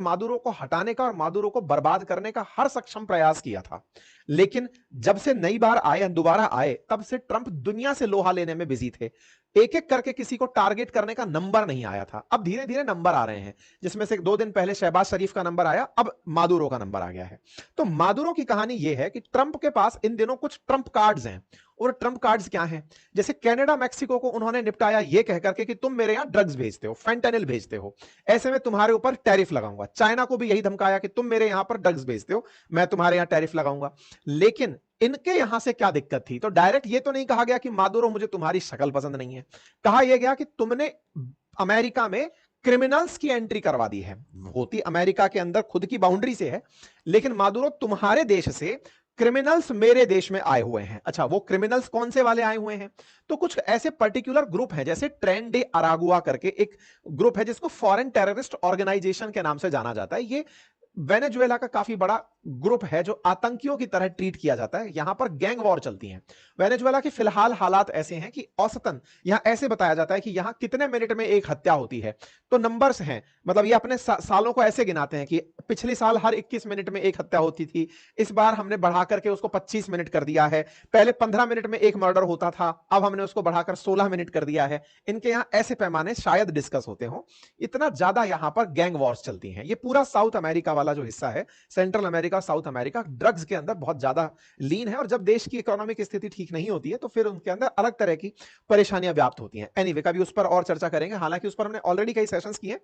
Maduro को हटाने का और मादुरो को बर्बाद करने का हर सक्षम प्रयास किया था। लेकिन जब से नई बार आए, दोबारा आए, तब से ट्रंप दुनिया से लोहा लेने में बिजी थे। एक एक करके किसी को टारगेट करने का नंबर नहीं आया था। अब धीरे धीरे नंबर आ रहे हैं, जिसमें से 2 दिन पहले शहबाज शरीफ का नंबर आया, अब मादुरो का नंबर आ गया है। तो मादुरो की कहानी यह है कि ट्रंप के पास इन दिनों कुछ ट्रंप कार्ड्स हैं। और ट्रंप कार्ड्स क्या हैं? जैसे कनाडा मैक्सिको को उन्होंने निपटाया ये कह करके कि तुम मेरे यहां ड्रग्स भेजते हो, फेंटेनिल भेजते हो, ऐसे में तुम्हारे ऊपर टैरिफ लगाऊंगा। चाइना को भी यही धमकाया कि तुम मेरे यहां पर ड्रग्स भेजते हो, मैं तुम्हारे यहां टैरिफ लगाऊंगा। लेकिन इनके यहां से क्या दिक्कत थी? तो डायरेक्ट ये तो नहीं कहा गया कि मादुरो मुझे तुम्हारी शक्ल पसंद नहीं है। कहा यह गया कि तुमने अमेरिका में क्रिमिनल्स की एंट्री करवा दी है। होती अमेरिका के अंदर खुद की बाउंड्री से है, लेकिन मादुरो तुम्हारे देश से क्रिमिनल्स मेरे देश में आए हुए हैं। अच्छा, वो क्रिमिनल्स कौन से वाले आए हुए हैं? तो कुछ ऐसे पर्टिकुलर ग्रुप हैं, जैसे ट्रेन डे अरागुआ करके एक ग्रुप है, जिसको फॉरेन टेररिस्ट ऑर्गेनाइजेशन के नाम से जाना जाता है। ये वेनेजुएला का काफी बड़ा ग्रुप है जो आतंकियों की तरह ट्रीट किया जाता है। यहां पर गैंग वॉर चलती है। वेनेजुएला के फिलहाल हालात ऐसे हैं कि औसतन यहां ऐसे बताया जाता है कि यहां कितने मिनट में एक हत्या होती है। तो नंबर्स हैं, मतलब ये अपने सालों को ऐसे गिनाते हैं कि पिछले साल हर 21 मिनट में एक हत्या होती थी, इस बार हमने बढ़ा करके उसको 25 मिनट कर दिया है। पहले 15 मिनट में एक मर्डर होता था, अब हमने उसको बढ़ाकर 16 मिनट कर दिया है। इनके यहाँ ऐसे पैमाने शायद डिस्कस होते हो। इतना ज्यादा यहां पर गैंग वॉर्स चलती हैं। ये पूरा साउथ अमेरिका वाला जो हिस्सा है, central America, south America, drugs के अंदर बहुत ज्यादा लीन है। और जब देश की इकोनॉमिक स्थिति ठीक नहीं होती है तो फिर उनके अंदर अलग तरह की परेशानियां व्याप्त होती हैं। एनीवे, कभी उस पर और चर्चा करेंगे, हालांकि उस पर हमने ऑलरेडी कई सेशंस किए,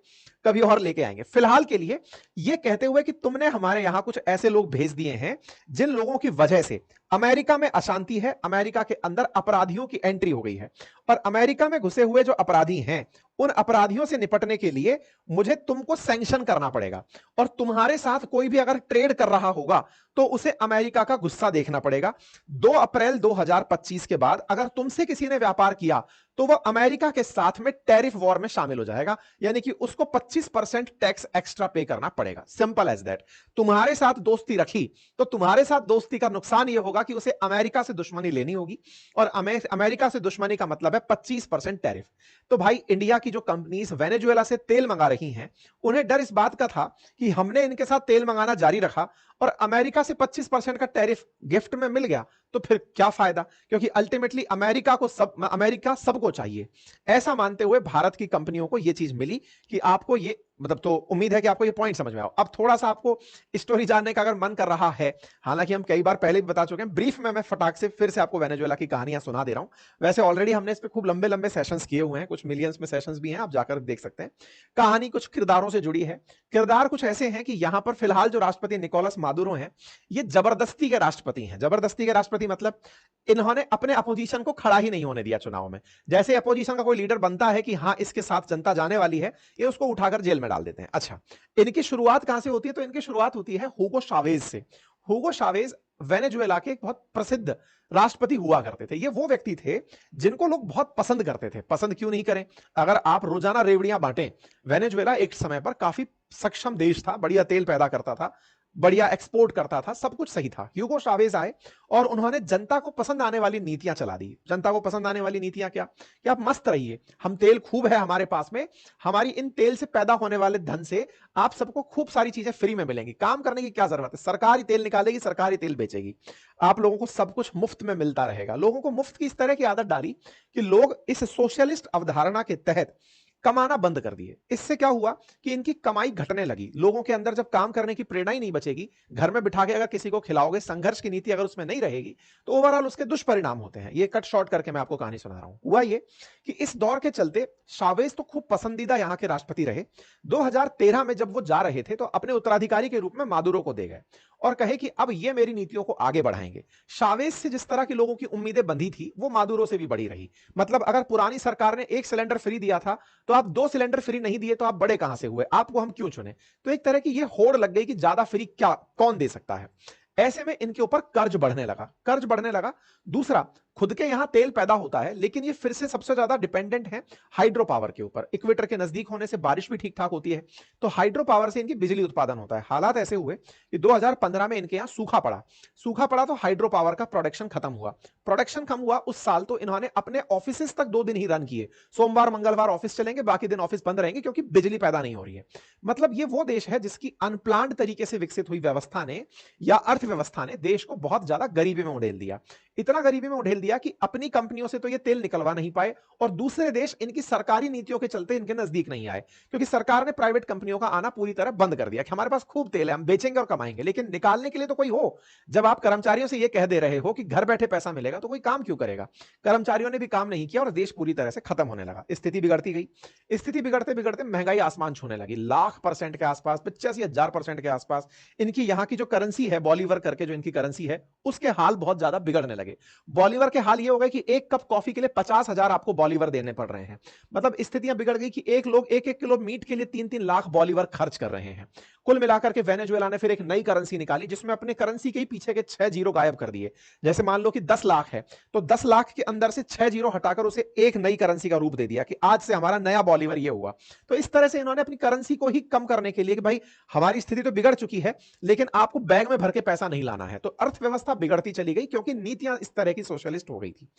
कभी और लेके आएंगे। फिलहाल के लिए ये कहते हुए कि तुमने हमारे यहां कुछ ऐसे लोग भेज दिए हैं जिन लोगों की वजह से अमेरिका में अशांति है, अमेरिका के अंदर अपराधियों की एंट्री हो गई है, और अमेरिका में घुसे हुए जो अपराधी हैं, उन अपराधियों से निपटने के लिए मुझे तुमको सैंक्शन करना पड़ेगा। और तुम्हारे साथ कोई भी अगर ट्रेड कर रहा होगा तो उसे अमेरिका का गुस्सा देखना पड़ेगा। 2 अप्रैल 2025 के बाद अगर तुमसे किसी ने व्यापार किया तो वह अमेरिका के साथ में टैरिफ वॉर में शामिल हो जाएगा, यानी कि उसको 25% टैक्स एक्स्ट्रा पे करना पड़ेगा। Simple as that. तुम्हारे साथ दोस्ती रखी तो तुम्हारे साथ दोस्ती का नुकसान यह होगा कि उसे अमेरिका से दुश्मनी लेनी होगी, और अमेरिका से दुश्मनी का मतलब है 25% टैरिफ। तो भाई, इंडिया की जो कंपनीज वेनेजुएला से तेल मंगा रही हैं, उन्हें डर इस बात का था कि हमने इनके साथ तेल मंगाना जारी रखा और अमेरिका से 25% का टैरिफ गिफ्ट में मिल गया तो फिर क्या फायदा, क्योंकि अल्टीमेटली अमेरिका सबको चाहिए। ऐसा मानते हुए भारत की कंपनियों को यह चीज मिली कि आपको ये, मतलब, तो उम्मीद है कि आपको ये पॉइंट समझ में आओ। अब थोड़ा सा आपको स्टोरी जानने का अगर मन कर रहा है, हालांकि हम कई बार पहले भी बता चुके हैं, ब्रीफ में मैं फटाक से फिर से आपको वेनेजुएला की कहानियां सुना दे रहा हूं। वैसे ऑलरेडी हमने इस पे खूब लंबे लंबे सेशंस किए हुए हैं, कुछ मिलियंस में सेशंस भी हैं, आप जाकर देख सकते हैं। कहानी कुछ किरदारों से जुड़ी है। किरदार कुछ ऐसे हैं कि यहां पर फिलहाल जो राष्ट्रपति निकोलस मादुरो हैं, ये जबरदस्ती के राष्ट्रपति हैं। जबरदस्ती के राष्ट्रपति मतलब इन्होंने अपने अपोजिशन को खड़ा ही नहीं होने दिया चुनाव में। जैसे अपोजिशन का कोई लीडर बनता है कि हाँ, इसके साथ जनता जाने वाली है, ये उसको उठाकर जेल में डाल देते हैं। अच्छा, इनकी शुरुआत कहां से होती है? तो इनकी शुरुआत होती है हुगो शावेज से। हुगो शावेज वेनेजुएला के एक बहुत प्रसिद्ध राष्ट्रपति हुआ करते थे। ये वो व्यक्ति थे जिनको लोग बहुत पसंद करते थे। पसंद क्यों नहीं करें, अगर आप रोजाना रेवड़ियां बांटें। वेनेजुएला एक समय पर काफी सक्षम देश था, बढ़िया तेल पैदा करता था, बढ़िया एक्सपोर्ट करता था, सब कुछ सही था। ह्यूगो शावेज आए और उन्होंने जनता को पसंद आने वाली नीतियां चला दी। जनता को पसंद आने वाली नीतियां क्या? कि आप मस्त रहिए, हम तेल खूब है हमारे पास में, हमारी इन तेल से पैदा होने वाले धन से आप सबको खूब सारी चीजें फ्री में मिलेंगी, काम करने की क्या जरूरत है, सरकार ही तेल निकालेगी, सरकार ही तेल बेचेगी, आप लोगों को सब कुछ मुफ्त में मिलता रहेगा। लोगों को मुफ्त की इस तरह की आदत डाली कि लोग इस सोशलिस्ट अवधारणा के तहत कमाना बंद कर दिए। इससे क्या हुआ कि इनकी कमाई घटने लगी। लोगों के अंदर जब काम करने की प्रेरणा ही नहीं बचेगी, घर में बिठा के अगर किसी को खिलाओगे, संघर्ष की नीति अगर उसमें नहीं रहेगी, तो ओवरऑल उसके दुष्परिणाम होते हैं। ये कट शॉर्ट करके मैं आपको कहानी सुना रहा हूं। हुआ ये कि इस दौर के चलते शावेज तो खूब पसंदीदा यहां के राष्ट्रपति रहे। 2013 में जब वो जा रहे थे तो अपने उत्तराधिकारी के रूप में मादुरो को दे गए और कहे कि अब ये मेरी नीतियों को आगे बढ़ाएंगे। शावेज से जिस तरह की लोगों की उम्मीदें बंधी थी, वो मादुरो से भी बड़ी रही। मतलब अगर पुरानी सरकार ने 1 सिलेंडर फ्री दिया था तो आप 2 सिलेंडर फ्री नहीं दिए तो आप बड़े कहां से हुए, आपको हम क्यों चुने? तो एक तरह की ये होड़ लग गई कि ज्यादा फ्री क्या कौन दे सकता है। ऐसे में इनके ऊपर कर्ज बढ़ने लगा। दूसरा, खुद के यहां तेल पैदा होता है, लेकिन ये फिर से सबसे ज्यादा डिपेंडेंट है हाइड्रो पावर के ऊपर। इक्वेटर के नजदीक होने से बारिश भी ठीक ठाक होती है, तो हाइड्रो पावर से इनकी बिजली उत्पादन होता है। हालात ऐसे हुए कि 2015 में इनके यहां सूखा पड़ा। सूखा पड़ा तो हाइड्रो पावर का प्रोडक्शन खत्म हुआ। प्रोडक्शन कम हुआ उस साल, तो इन्होंने अपने ऑफिस तक 2 दिन ही रन किए। सोमवार मंगलवार ऑफिस चलेंगे, बाकी दिन ऑफिस बंद रहेंगे, क्योंकि बिजली पैदा नहीं हो रही है। मतलब ये वो देश है जिसकी अनप्लान्ड तरीके से विकसित हुई व्यवस्था ने या अर्थव्यवस्था ने देश को बहुत ज्यादा गरीबी में उड़ेल दिया। इतना गरीबी में उड़ेल दिया कि अपनी कंपनियों से तो ये तेल निकलवा नहीं पाए, और दूसरे देश इनकी सरकारी नीतियों के चलते इनके नजदीक नहीं आए, क्योंकि सरकार ने प्राइवेट कंपनियों का आना पूरी तरह बंद कर दिया कि हमारे पास खूब तेल है, हम बेचेंगे और कमाएंगे, लेकिन निकालने के लिए तो कोई हो। जब आप कर्मचारियों से ये कह दे रहे हो कि घर बैठे पैसा मिलेगा, तो कोई काम क्यों करेगा? कर्मचारियों ने भी काम नहीं किया और देश पूरी तरह से खत्म होने लगा। स्थिति बिगड़ती गई। स्थिति बिगड़ते बिगड़ते महंगाई आसमान छूने लगी। लाख परसेंट के आसपास, 85,000% के आसपास इनकी यहां की जो करेंसी है, बॉलीवर करके जो इनकी करेंसी है, उसके हाल बहुत ज्यादा बिगड़ने लगे। बॉलीवर के हाल ये हो गए कि एक कप कॉफी के लिए 50,000 आपको बॉलीवर देने पड़ रहे हैं। मतलब स्थितियां बिगड़ गई कि एक लोग 1-1 किलो मीट के लिए 3-3 लाख बॉलीवर खर्च कर रहे हैं। कुल मिलाकर के वेनेजुएला ने फिर एक नई करेंसी निकाली, जिसमें अपने करेंसी के ही पीछे के 6 जीरो गायब कर दिए। जैसे मान लो कि 10 लाख है, तो 10 लाख के अंदर से 6 जीरो हटाकर उसे एक नई करेंसी का रूप दे दिया कि आज से हमारा नया बॉलीवर ये हुआ। तो इस तरह से इन्होंने अपनी करेंसी को ही कम करने के लिए कि भाई हमारी स्थिति तो बिगड़ चुकी है, लेकिन आपको बैग में भर के पैसा नहीं लाना है, तो अर्थव्यवस्था बिगड़ती चली गई, क्योंकि नीतियां इस तरह की सोशलिस्ट हो गई थी।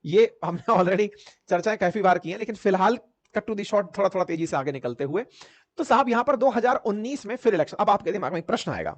ये हमने ऑलरेडी चर्चाएं काफी बार की हैं, लेकिन फिलहाल कट टू दी शॉर्ट, थोड़ा थोड़ा तेजी से आगे निकलते हुए, तो साहब यहां पर 2019 में फिर इलेक्शन। अब आपके दिमाग में एक प्रश्न आएगा।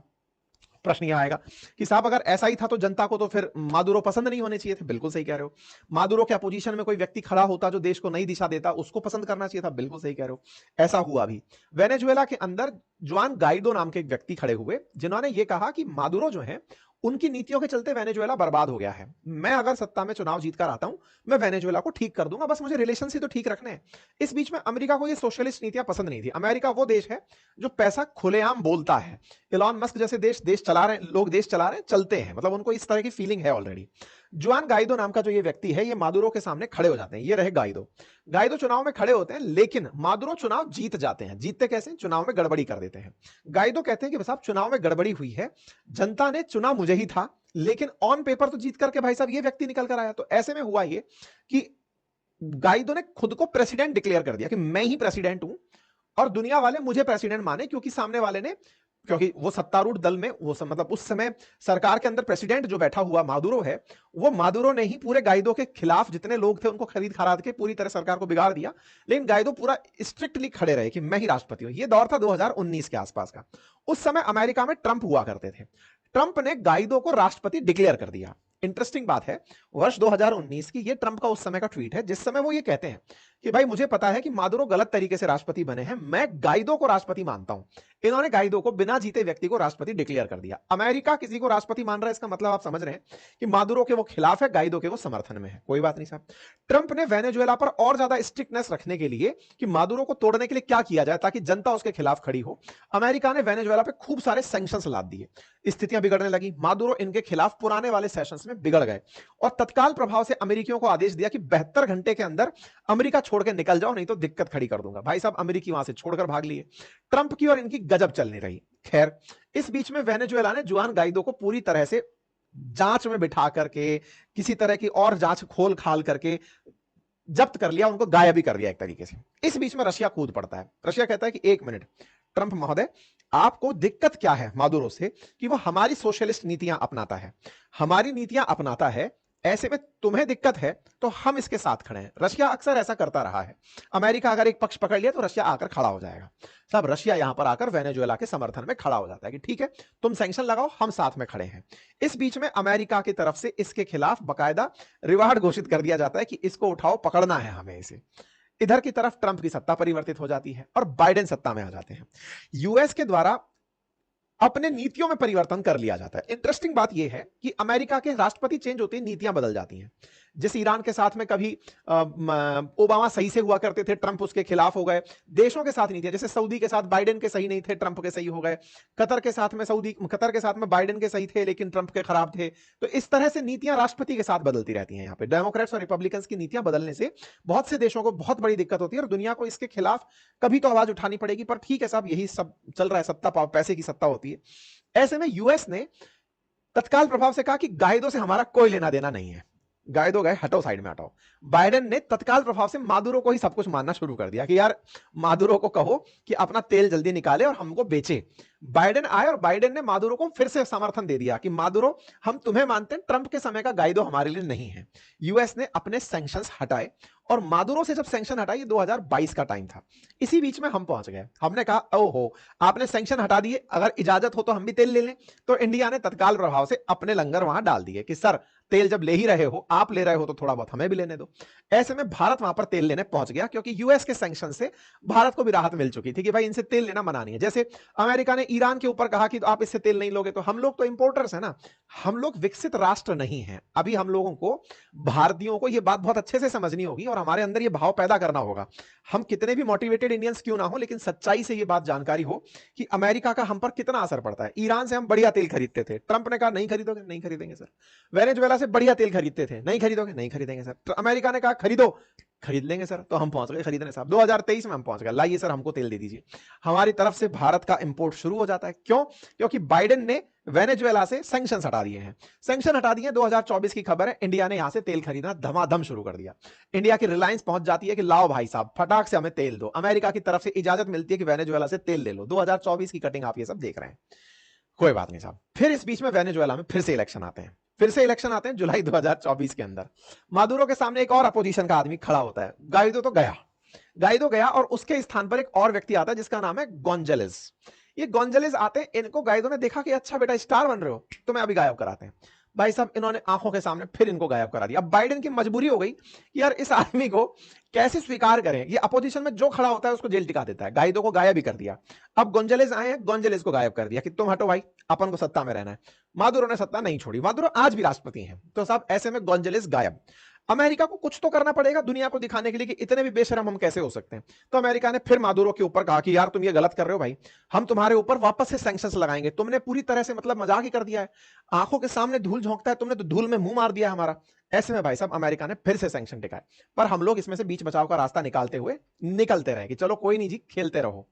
प्रश्न यह आएगा कि साहब अगर ऐसा ही था तो जनता को तो फिर मादुरो पसंद नहीं होने चाहिए थे। बिल्कुल सही कह रहे हो। मादुरो के अपोजिशन में कोई व्यक्ति खड़ा होता जो देश को नई दिशा देता, उसको पसंद करना चाहिए था। बिल्कुल सही कह रहे हो। ऐसा हुआ भी। वेनेजुएला के अंदर जुआन गाइडो नाम के एक व्यक्ति खड़े हुए, जिन्होंने यह कहा कि मादुरो जो है, उनकी नीतियों के चलते वेनेजुएला बर्बाद हो गया है। मैं अगर सत्ता में चुनाव जीतकर आता हूं, मैं वेनेजुएला को ठीक कर दूंगा, बस मुझे रिलेशन से तो ठीक रखने हैं। इस बीच में अमेरिका को ये सोशलिस्ट नीतियां पसंद नहीं थी। अमेरिका वो देश है जो पैसा खुलेआम बोलता है। इलॉन मस्क जैसे देश देश चला रहे हैं, लोग देश चला रहे हैं, चलते हैं, मतलब उनको इस तरह की फीलिंग है ऑलरेडी। जुआन गाइडो नाम का जो ये व्यक्ति है, ये मादुरो के सामने खड़े हो जाते हैं। ये रहे गाइडो। गाइडो चुनाव में खड़े होते हैं, लेकिन मादुरो चुनाव जीत जाते हैं। जीतते कैसे? चुनाव में गड़बड़ी कर देते हैं। गाइडो कहते हैं कि साहब चुनाव में गड़बड़ी हुई है, जनता ने चुना मुझे ही था, लेकिन ऑन पेपर तो जीत करके भाई साहब ये व्यक्ति निकल कर आया। तो ऐसे में हुआ ये कि गाइडो ने खुद को प्रेसिडेंट डिक्लेयर कर दिया कि मैं ही प्रेसिडेंट हूं, और दुनिया वाले मुझे प्रेसिडेंट माने, क्योंकि सामने वाले ने, क्योंकि वो सत्तारूढ़ दल में मतलब उस समय सरकार के अंदर प्रेसिडेंट जो बैठा हुआ मादुरो है, वो मादुरो ने ही पूरे गाइडो के खिलाफ जितने लोग थे उनको खरीद खराद के पूरी तरह सरकार को बिगाड़ दिया। लेकिन गाइडो पूरा स्ट्रिक्टली खड़े रहे कि मैं ही राष्ट्रपति हूं। ये दौर था 2019 के आसपास का। उस समय अमेरिका में ट्रंप हुआ करते थे। ट्रंप ने गाइडो को राष्ट्रपति डिक्लेयर कर दिया। इंटरेस्टिंग बात है, वर्ष 2019 की ये ट्रंप का उस समय का ट्वीट है, जिस समय वो ये कहते हैं कि भाई मुझे पता है कि मादुरो गलत तरीके से राष्ट्रपति बने हैं, मैं गाइडो को राष्ट्रपति मानता हूं। इन्होंने गाइडो को बिना जीते व्यक्ति को राष्ट्रपति डिक्लेयर कर दिया। अमेरिका किसी को राष्ट्रपति मान रहा है, इसका मतलब आप समझ रहे हैं कि मादुरो के वो खिलाफ है, गाइडो के वो समर्थन में है। कोई बात नहीं साहब। ट्रंप ने वेनेजुएला पर और ज्यादा स्ट्रिक्टनेस रखने के लिए कि मादुरो को तोड़ने के लिए क्या किया जाए ताकि जनता उसके खिलाफ खड़ी हो, अमेरिका ने वेनेजुएला पे खूब सारे सैंक्शंस लाद दिए। स्थितियां बिगड़ने लगी। मादुरो इनके खिलाफ पुराने वाले सेशंस में बिगड़ गए, और तत्काल प्रभाव से अमेरिकियों को आदेश दिया कि 72 घंटे के अंदर अमेरिका छोड़ के निकल जाओ, नहीं तो दिक्कत खड़ी कर दूंगा। भाई साहब अमेरिकी वहां से छोड़कर भाग लिए। ट्रंप की और इनकी गजब चलनी रही। खैर, इस बीच में वेनेजुएला ने जुआन गाइडो को पूरी तरह से जांच में बिठा करके, किसी तरह की और जांच खोल खाल करके जब्त कर लिया, उनको गायब ही कर दिया एक तरीके से। इस बीच में रशिया कूद पड़ता है। रशिया कहता है कि एक मिनट ट्रंप महोदय, आपको दिक्कत क्या है मादुरो से कि वो हमारी सोशलिस्ट नीतियां अपनाता है, हमारी नीतियां अपनाता है, ऐसे में तुम्हें दिक्कत है तो हम इसके साथ खड़े हैं। रशिया अक्सर ऐसा करता रहा है। अमेरिका अगर एक पक्ष पकड़ लिया तो रशिया आकर खड़ा हो जाएगा। सब रशिया यहां पर आकर वेनेजुएला के समर्थन में खड़ा हो जाता है कि ठीक है, तुम सैंक्शन लगाओ, हम साथ में खड़े हैं। इस बीच में अमेरिका की तरफ से इसके खिलाफ बकायदा रिवार्ड घोषित कर दिया जाता है कि इसको उठाओ, पकड़ना है हमें इसे। इधर की तरफ ट्रंप की सत्ता परिवर्तित हो जाती है और बाइडेन सत्ता में आ जाते हैं। यूएस के द्वारा अपने नीतियों में परिवर्तन कर लिया जाता है। इंटरेस्टिंग बात यह है कि अमेरिका के राष्ट्रपति चेंज होते हैं, नीतियां बदल जाती हैं। जिस ईरान के साथ में कभी ओबामा सही से हुआ करते थे, ट्रंप उसके खिलाफ हो गए। देशों के साथ नीतियां, जैसे सऊदी के साथ बाइडेन के सही नहीं थे, ट्रंप के सही हो गए। कतर के साथ में बाइडेन के सही थे लेकिन ट्रंप के खराब थे। तो इस तरह से नीतियां राष्ट्रपति के साथ बदलती रहती हैं। यहाँ पे डेमोक्रेट्स और रिपब्लिकन्स की नीतियां बदलने से बहुत से देशों को बहुत बड़ी दिक्कत होती है और दुनिया को इसके खिलाफ कभी तो आवाज उठानी पड़ेगी। पर ठीक है साहब, यही सब चल रहा है, सत्ता पैसे की सत्ता होती है। ऐसे में यूएस ने तत्काल प्रभाव से कहा कि गाइडो से हमारा कोई लेना देना नहीं है। गाइदो गए, हटो साइड में हटाओ। बाइडेन ने तत्काल प्रभाव से मादुरो को ही सब कुछ मानना शुरू कर दिया कि यार मादुरो को कहो कि अपना तेल जल्दी निकाले और हमको बेचे। बाइडेन आए और बाइडेन ने मादुरो को फिर से समर्थन दे दिया कि मादुरो, हम तुम्हें मानते हैं, ट्रंप के समय का गाइदो हमारे लिए नहीं है। यूएस ने अपने सैंक्शंस हटाए और मादुरो से जब सैंक्शन हटाई, ये 2022 का टाइम था। इसी बीच में हम पहुंच गए। हमने कहा ओहो, आपने सैंक्शन हटा दिए, अगर इजाजत हो तो हम भी तेल ले लें। तो इंडिया ने तत्काल प्रभाव से अपने लंगर वहां डाल दिए कि सर तेल जब ले ही रहे हो, आप ले रहे हो तो थोड़ा बहुत हमें भी लेने दो। ऐसे में भारत वहां पर तेल लेने पहुंच गया क्योंकि यूएस के सैंक्शन से भारत को भी राहत मिल चुकी थी कि भाई इनसे तेल लेना मना नहीं है। जैसे अमेरिका ने ईरान के ऊपर कहा कि आप इससे तेल नहीं लोगे, तो हम लोग तो इंपोर्टर्स है ना, हम लोग विकसित राष्ट्र नहीं है। अभी हम लोगों को, भारतीयों को, यह बात बहुत अच्छे से समझनी होगी और हमारे अंदर यह भाव पैदा करना होगा। हम कितने भी मोटिवेटेड इंडियंस क्यों ना हो, लेकिन सच्चाई से यह बात जानकारी हो कि अमेरिका का हम पर कितना असर पड़ता है। ईरान से हम बढ़िया तेल खरीदते थे, ट्रंप ने कहा नहीं खरीदोगे, नहीं खरीदेंगे सर। वेनेजुएला से बढ़िया तेल खरीदते थे, नहीं खरीदोगे, नहीं खरीदेंगे सर। तो अमेरिका ने कहा खरीदो, खरीद लेंगे सर। तो हम पहुंच गए खरीदने साहब, 2023 में हम पहुंच गए, लाइए सर हमको तेल दे दीजिए। हमारी तरफ से भारत का इंपोर्ट शुरू हो जाता है। क्यों? क्योंकि बाइडेन ने वेनेजुएला से सैंक्शन हटा दिए हैं। सैंक्शन हटा दिए, 2024 की खबर है, इंडिया ने यहां से तेल खरीदना धमाधम शुरू कर दिया। इंडिया की रिलायंस पहुंच जाती है कि लाओ भाई साहब फटाक से हमें तेल दो। अमेरिका की तरफ से इजाजत मिलती है कि वेनेजुएला से तेल ले लो। 2024 की कटिंग आप ये सब देख रहे हैं। कोई बात नहीं साहब। फिर इस बीच में वेनेजुएला में फिर से इलेक्शन आते हैं, जुलाई 2024 के अंदर। मादुरो के सामने एक और अपोजिशन का आदमी खड़ा होता है। गाइदो गया और उसके स्थान पर एक और व्यक्ति आता है जिसका नाम है गोंजालेस। ये गोंजालेस आते हैं, इनको गाइदो ने देखा कि अच्छा बेटा स्टार बन रहे हो, तुम्हें अभी गायब कराते हैं। भाई साहब इन्होंने आंखों के सामने फिर इनको गायब करा दिया। अब बाइडेन की मजबूरी हो गई कि यार इस आदमी को कैसे स्वीकार करें। ये अपोजिशन में जो खड़ा होता है उसको जेल टिका देता है। गाइदो को गायब ही कर दिया। अब गोंजालेस आए हैं, गोंजालेस को गायब कर दिया कि तुम हटो भाई, अपन को सत्ता में रहना है। मादुरो ने सत्ता नहीं छोड़ी, मादुरो आज भी राष्ट्रपति हैं। तो साहब ऐसे में गोंजालेस गायब। अमेरिका को कुछ तो करना पड़ेगा दुनिया को दिखाने के लिए कि इतने भी बेशरम हम कैसे हो सकते हैं। तो अमेरिका ने फिर मादुरो के ऊपर कहा कि यार तुम ये गलत कर रहे हो भाई, हम तुम्हारे ऊपर वापस से सैंक्शंस लगाएंगे। तुमने पूरी तरह से मतलब मजाक ही कर दिया है, आंखों के सामने धूल झोंकता है, तुमने तो धूल में मुंह मार दिया हमारा। ऐसे में भाई साहब अमेरिका ने फिर से सैंक्शन टिकाए, पर हम लोग इसमें से बीच बचाव का रास्ता निकालते हुए निकलते रहे कि चलो कोई नहीं जी, खेलते रहो।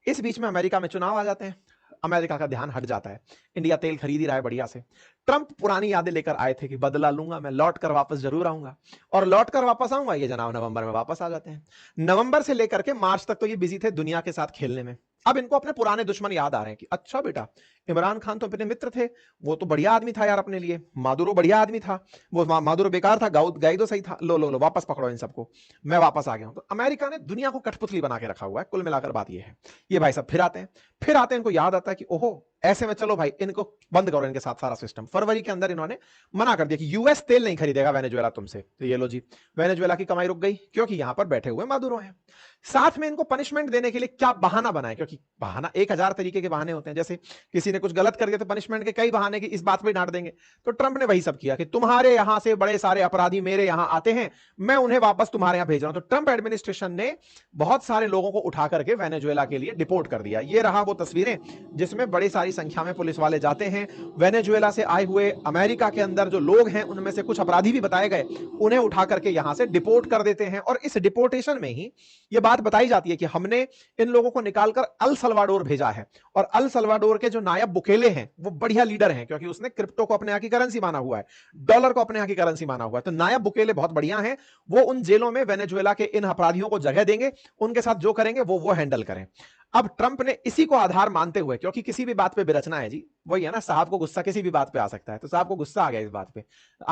इस बीच में अमेरिका में चुनाव आ जाते हैं, अमेरिका का ध्यान हट जाता है। इंडिया तेल खरीद ही रहा है बढ़िया से। ट्रंप पुरानी यादें लेकर आए थे कि बदला लूंगा मैं, लौट कर वापस जरूर आऊंगा, और लौट कर वापस आऊंगा। ये जनाब नवंबर में वापस आ जाते हैं। नवंबर से लेकर के मार्च तक तो ये बिजी थे दुनिया के साथ खेलने में। अब इनको अपने पुराने दुश्मन याद आ रहे हैं कि अच्छा बेटा, इमरान खान तो अपने मित्र थे, वो तो बढ़िया आदमी था यार अपने लिए। मादुरो बढ़िया आदमी था, वो मादुरो बेकार था, गाइदो सही था। लो लो लो वापस पकड़ो इन सबको, मैं वापस आ गया हूं। तो अमेरिका ने दुनिया को कठपुतली बना के रखा हुआ है। कुल मिलाकर बात ये है। ये भाई सब फिर आते हैं, इनको याद आता है कि ओहो, ऐसे में चलो भाई इनको बंद करो, इनके साथ सारा सिस्टम। फरवरी के अंदर इन्होंने मना कर दिया कि यूएस तेल नहीं खरीदेगा वेनेजुएला तुमसे। तो ये लो जी, वेनेजुएला की कमाई रुक गई क्योंकि यहां पर बैठे हुए मादुरो हैं। साथ में इनको पनिशमेंट देने के लिए क्या बहाना बनाए, क्योंकि बहाना 1000 तरीके के बहाने होते हैं। जैसे किसी ने कुछ गलत कर दिया तो पनिशमेंट के कई बहाने, की इस बात पे डांट देंगे। तो ट्रंप ने वही सब किया कि तुम्हारे यहां से बड़े सारे अपराधी मेरे यहां आते हैं, मैं उन्हें वापस तुम्हारे यहां भेज रहा हूं। तो ट्रंप एडमिनिस्ट्रेशन ने बहुत सारे लोगों को उठा करके वेनेजुएला के लिए डिपोर्ट कर दिया। ये रहा वो तस्वीरें जिसमें बड़ी सारी संख्या में पुलिस वाले जाते हैं। वेनेजुएला से आए हुए अमेरिका के अंदर जो लोग हैं उनमें से कुछ अपराधी भी बताए गए, उन्हें उठा करके यहां से डिपोर्ट कर देते हैं। और इस डिपोर्टेशन में ही ये बात बताई जाती है कि हमने इन लोगों को निकालकर अल सल्वाडोर भेजा है। और अल सल्वाडोर के जो नायब बुकेले हैं वो बढ़िया लीडर हैं, क्योंकि उसने क्रिप्टो को अपने यहाँ की करेंसी माना हुआ है, डॉलर को अपने यहाँ की करेंसी माना हुआ है। तो नायब बुकेले बहुत बढ़िया हैं, वो उन जेलों में वेनेजुएला के इन अपराधियों को जगह देंगे, उनके साथ जो करेंगे वो हैंडल करें। अब ट्रंप ने इसी को आधार मानते हुए, क्योंकि किसी भी बात पे बिरचना है जी, वही है ना, साहब को गुस्सा किसी भी बात पे आ सकता है, तो साहब को गुस्सा आ गया इस बात पे।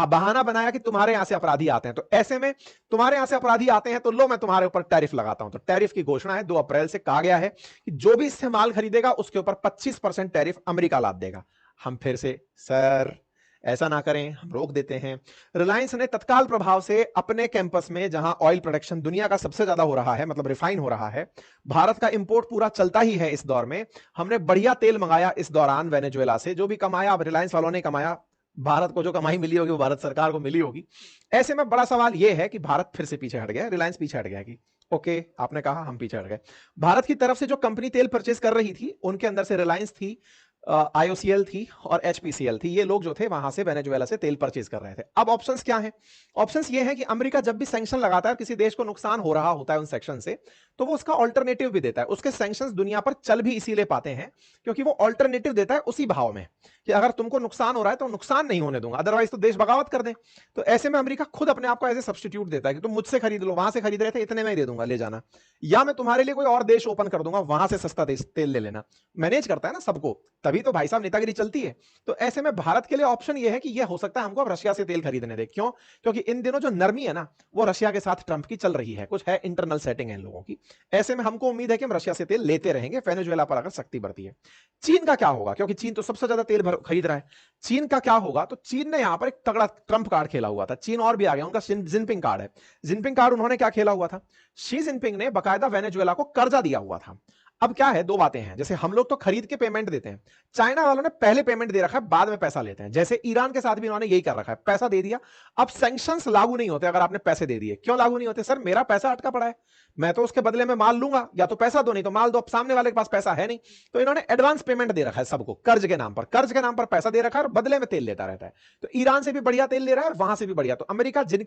बहाना बनाया कि तुम्हारे यहां से अपराधी आते हैं, तो ऐसे में तुम्हारे यहां से अपराधी आते हैं तो लो मैं तुम्हारे ऊपर टैरिफ लगाता हूं। तो टैरिफ की घोषणा है 2 अप्रैल से, कहा गया है कि जो भी इससे माल खरीदेगा उसके ऊपर 25% टैरिफ अमेरिका लाद देगा। हम फिर से सर ऐसा ना करें, हम रोक देते हैं। रिलायंस ने तत्काल प्रभाव से अपने कैंपस में, जहां ऑयल प्रोडक्शन दुनिया का सबसे ज्यादा हो रहा है, मतलब रिफाइन हो रहा है, भारत का इंपोर्ट पूरा चलता ही है इस दौर में, हमने बढ़िया तेल मंगाया इस दौरान वेनेजुएला से। जो भी कमाया अब रिलायंस वालों ने कमाया, भारत को जो कमाई मिली होगी वो भारत सरकार को मिली होगी। ऐसे में बड़ा सवाल यह है कि भारत फिर से पीछे हट गया, रिलायंस पीछे हट गया कि ओके आपने कहा हम पीछे हट गए। भारत की तरफ से जो कंपनी तेल परचेज कर रही थी उनके अंदर से रिलायंस थी, आईओसीएल थी और एचपीसीएल थी। ये लोग जो थे वहां से वेनेजुएला से तेल परचेज कर रहे थे। अब ऑप्शंस क्या हैं? ऑप्शंस ये हैं कि अमेरिका जब भी सैंक्शन लगाता है, किसी देश को नुकसान हो रहा होता है उन सेक्शन से, तो वो उसका ऑल्टरनेटिव भी देता है। उसके सैंक्शंस दुनिया पर चल भी इसीलिए पाते हैं क्योंकि वो ऑल्टरनेटिव देता है उसी भाव में कि अगर तुमको नुकसान हो रहा है तो नुकसान नहीं होने दूंगा, अदरवाइज तो देश बगावत कर दे। तो ऐसे में अमेरिका खुद अपने आप को एज ए सब्सटीट्यूट देता है कि तुम मुझसे खरीद लो, वहां से खरीद रहे थे इतने में ही दे दूंगा, ले जाना, या मैं तुम्हारे लिए कोई और देश ओपन कर दूंगा, वहां से सस्ता तेल ले लेना। मैनेज करता है ना सबको, तभी तो भाई साहब नेतागिरी चलती है। तो ऐसे में भारत के लिए ऑप्शन ये है कि ये हो सकता है हमको अब रशिया से तेल खरीदने दे। क्यों? क्योंकि इन दिनों जो नरमी है ना वो रशिया के साथ ट्रंप की चल रही है, कुछ है इंटरनल सेटिंग है इन लोगों की। ऐसे में हमको उम्मीद है कि हम रशिया से तेल लेते रहेंगे वेनेजुएला पर अगर सख्ती बढ़ती है। चीन का क्या होगा? क्योंकि चीन तो सबसे ज्यादा तेल खरीद रहा है। चीन का क्या होगा? तो चीन ने यहां पर एक तगड़ा ट्रंप कार्ड खेला हुआ था। चीन और भी आ गया, उनका जिनपिंग कार्ड है। जिनपिंग कार्ड उन्होंने क्या खेला हुआ था? शी जिनपिंग ने बकायदा वेनेजुएला को कर्जा दिया हुआ था। अब क्या है, दो बातें हैं, जैसे हम लोग तो खरीद के पेमेंट देते हैं, चाइना वालों ने पहले पेमेंट दे रखा है, बाद में पैसा लेते हैं। जैसे ईरान के साथ भी उन्होंने यही कर रखा है, पैसा दे दिया, अब सैंक्शंस लागू नहीं होते अगर आपने पैसे दे दिए। क्यों लागू नहीं होते? सर मेरा पैसा अटका पड़ा है, मैं तो उसके बदले में माल लूंगा, या तो पैसा दो नहीं तो माल दो। अब सामने वाले के पास पैसा है नहीं, तो इन्होंने एडवांस पेमेंट दे रखा है सबको, कर्ज के नाम पर, कर्ज के नाम पर पैसा दे रखा है और बदले में तेल लेता रहता है। तो ईरान से भी बढ़िया तेल ले रहा है और वहां से भी बढ़िया। तो अमेरिका जिनके